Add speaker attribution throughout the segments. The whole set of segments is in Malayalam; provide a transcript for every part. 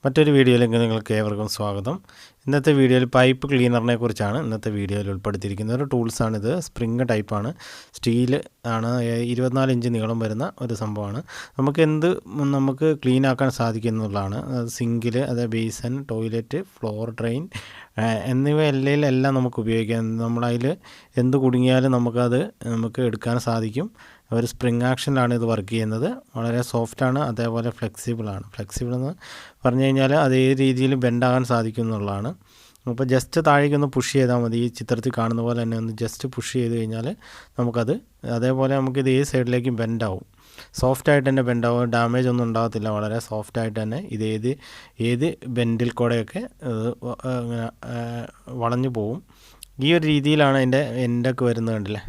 Speaker 1: മറ്റൊരു വീഡിയോയിലേക്ക് നിങ്ങൾക്ക് ഏവർക്കും സ്വാഗതം. ഇന്നത്തെ വീഡിയോയിൽ പൈപ്പ് ക്ലീനറിനെ കുറിച്ചാണ് ഇന്നത്തെ വീഡിയോയിൽ ഉൾപ്പെടുത്തിയിരിക്കുന്നത്. ഒരു ടൂൾസാണിത്. സ്പ്രിങ് ടൈപ്പാണ്, സ്റ്റീൽ ആണ്, 24 ഇഞ്ച് നീളം വരുന്ന ഒരു സംഭവമാണ്. നമുക്ക് ക്ലീൻ ആക്കാൻ സാധിക്കുന്നുള്ളതാണ്. സിങ്കിൽ, അതായത് ബേസൻ, ടോയ്ലറ്റ്, ഫ്ലോർ, ഡ്രെയിൻ എന്നിവയെല്ലാം നമുക്ക് ഉപയോഗിക്കാം. നമ്മളതിൽ എന്ത് കുടുങ്ങിയാലും നമുക്ക് എടുക്കാൻ സാധിക്കും. ഒരു സ്പ്രിങ് ആക്ഷനിലാണ് ഇത് വർക്ക് ചെയ്യുന്നത്. വളരെ സോഫ്റ്റാണ്, അതേപോലെ ഫ്ലെക്സിബിളാണ്. ഫ്ലെക്സിബിൾ എന്ന് പറഞ്ഞു കഴിഞ്ഞാൽ അത് ഏത് രീതിയിൽ ബെൻഡാകാൻ സാധിക്കും എന്നുള്ളതാണ്. അപ്പോൾ ജസ്റ്റ് താഴേക്കൊന്ന് പുഷ് ചെയ്താൽ മതി. ഈ ചിത്രത്തിൽ കാണുന്ന പോലെ തന്നെ ഒന്ന് ജസ്റ്റ് പുഷ് ചെയ്ത് കഴിഞ്ഞാൽ അതേപോലെ നമുക്കിത് ഏത് സൈഡിലേക്കും ബെൻഡാവും. സോഫ്റ്റായിട്ട് തന്നെ ബെൻഡാവും, ഡാമേജ് ഒന്നും ഉണ്ടാകത്തില്ല. വളരെ സോഫ്റ്റായിട്ട് തന്നെ ഇത് ഏത് ബെൻഡിൽ കൂടെയൊക്കെ ഇങ്ങനെ വളഞ്ഞു പോവും. ഈ ഒരു രീതിയിലാണ് അതിൻ്റെ എൻഡൊക്കെ വരുന്നത്, കണ്ടില്ലേ?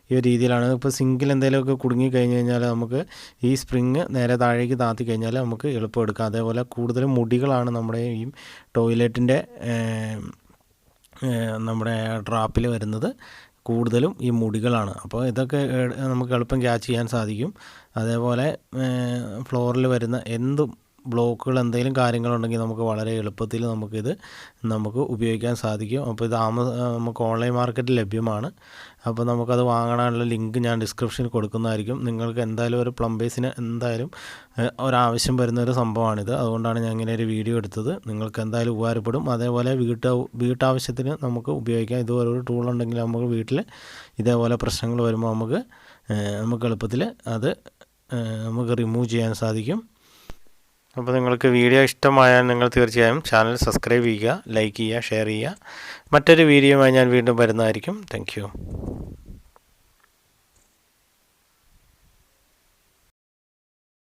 Speaker 1: ഈ ഒരു രീതിയിലാണ്. ഇപ്പോൾ സിങ്കിൽ എന്തെങ്കിലുമൊക്കെ കുടുങ്ങി കഴിഞ്ഞ് കഴിഞ്ഞാൽ നമുക്ക് ഈ സ്പ്രിങ് നേരെ താഴേക്ക് താത്തി കഴിഞ്ഞാൽ നമുക്ക് എളുപ്പം എടുക്കാം. അതേപോലെ കൂടുതലും മുടികളാണ് നമ്മുടെ ഈ ടോയ്ലറ്റിൻ്റെ നമ്മുടെ ഡ്രാപ്പിൽ വരുന്നത്. കൂടുതലും ഈ മുടികളാണ്. അപ്പോൾ ഇതൊക്കെ നമുക്ക് എളുപ്പം ക്യാച്ച് ചെയ്യാൻ സാധിക്കും. അതേപോലെ ഫ്ലോറിൽ വരുന്ന ബ്ലോക്കുകൾ എന്തെങ്കിലും കാര്യങ്ങളുണ്ടെങ്കിൽ നമുക്ക് വളരെ എളുപ്പത്തിൽ നമുക്ക് ഉപയോഗിക്കാൻ സാധിക്കും. അപ്പോൾ ഇത് നമുക്ക് ഓൺലൈൻ മാർക്കറ്റിൽ ലഭ്യമാണ്. അപ്പോൾ നമുക്കത് വാങ്ങാനുള്ള ലിങ്ക് ഞാൻ ഡിസ്ക്രിപ്ഷനിൽ കൊടുക്കുന്നതായിരിക്കും. നിങ്ങൾക്ക് എന്തായാലും ഒരു പ്ലംബേഴ്സിന് എന്തായാലും ഒരാവശ്യം വരുന്നൊരു സംഭവമാണിത്. അതുകൊണ്ടാണ് ഞാൻ ഇങ്ങനെ ഒരു വീഡിയോ എടുത്തത്. നിങ്ങൾക്ക് എന്തായാലും ഉപകാരപ്പെടും. അതേപോലെ വീട്ടാവശ്യത്തിന് നമുക്ക് ഉപയോഗിക്കാം. ഇതുപോലൊരു ടൂൾ ഉണ്ടെങ്കിൽ നമുക്ക് വീട്ടിൽ ഇതേപോലെ പ്രശ്നങ്ങൾ വരുമ്പോൾ നമുക്ക് എളുപ്പത്തിൽ നമുക്ക് റിമൂവ് ചെയ്യാൻ സാധിക്കും. അപ്പോൾ നിങ്ങൾക്ക് വീഡിയോ ഇഷ്ടമായാൽ നിങ്ങൾ തീർച്ചയായും ചാനൽ സബ്സ്ക്രൈബ് ചെയ്യുക, ലൈക്ക് ചെയ്യുക, ഷെയർ ചെയ്യുക. മറ്റൊരു വീഡിയോയുമായി ഞാൻ വീണ്ടും വരുന്നതായിരിക്കും. Thank you.